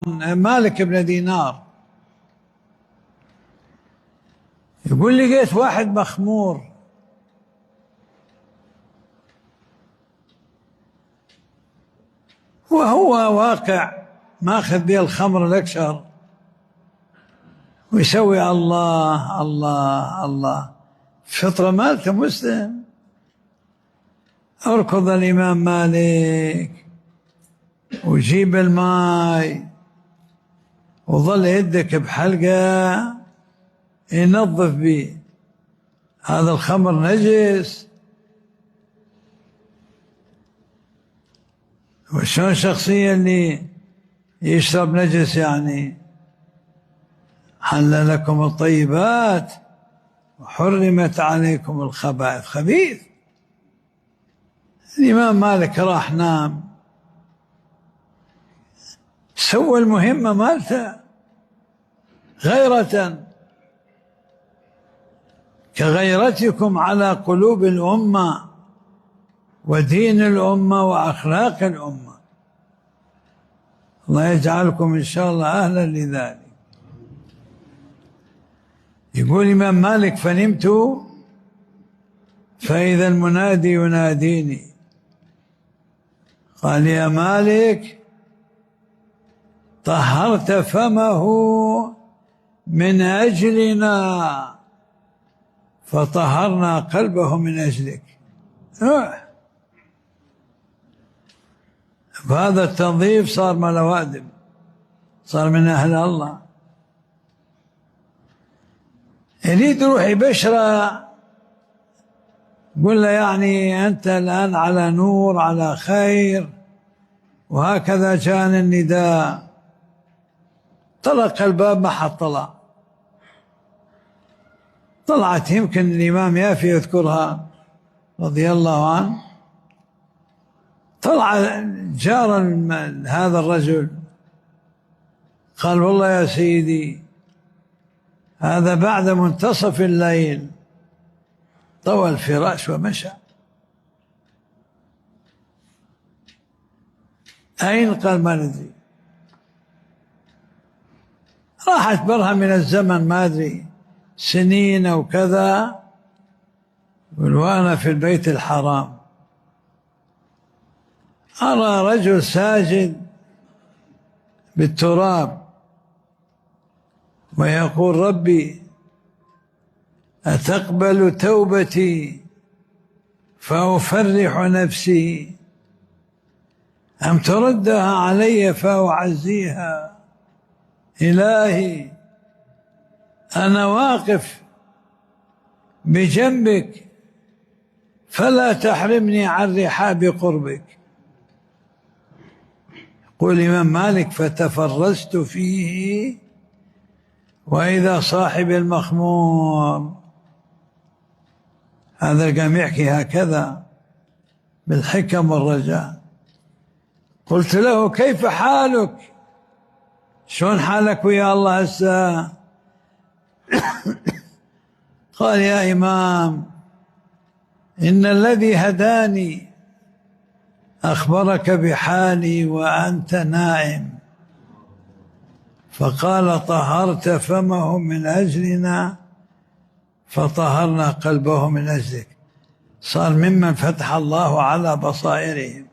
مالك بن دينار يقول لقيت واحد مخمور وهو واقع ماخذ بيه الخمر الأكشر ويسوي الله الله الله، فطرة مالته مسلم. اركض الإمام مالك وجيب الماء وظل يدك بحلقة ينظف به، هذا الخمر نجس. وشون الشخصية اللي يشرب نجس يعني؟ حل لكم الطيبات وحرمت عليكم الخبائث. خبيث. الإمام مالك راح نام، سوى المهمة مالته غيرة كغيرتكم على قلوب الأمة ودين الأمة وأخلاق الأمة. الله يجعلكم إن شاء الله أهلا لذلك. يقول الإمام مالك: فنمت فإذا المنادي يناديني قال: يا مالك طهرت فمه من أجلنا فطهرنا قلبه من أجلك. فهذا التنظيف صار مال وادم، صار من أهل الله. يريد يروح يبشره، قل له يعني أنت الآن على نور على خير، وهكذا كان النداء. طلق الباب، ما حد طلع. طلعت يمكن الإمام يافي يذكرها رضي الله عنه. طلع جار هذا الرجل قال: والله يا سيدي هذا بعد منتصف الليل. طوى الفراش ومشى. أين؟ قال: ما ندري. راحت برها من الزمن، ما أدري سنين أو كذا، وأنا في البيت الحرام أرى رجل ساجد بالتراب ويقول: ربي أتقبل توبتي فأفرح نفسي أم تردها علي فأعزيها؟ إلهي أنا واقف بجنبك فلا تحرمني عن رحاب قربك. يقول الإمام مالك: فتفرست فيه وإذا صاحب المخمور. هذا قام يحكي هكذا بالحكم والرجاء. قلت له: كيف حالك؟ شلون حالك ويا الله هسه؟ قال: يا إمام إن الذي هداني أخبرك بحالي وأنت نائم، فقال: طهرت فمه من أجلنا فطهرنا قلبه من أجلك. صار ممن فتح الله على بصائرهم.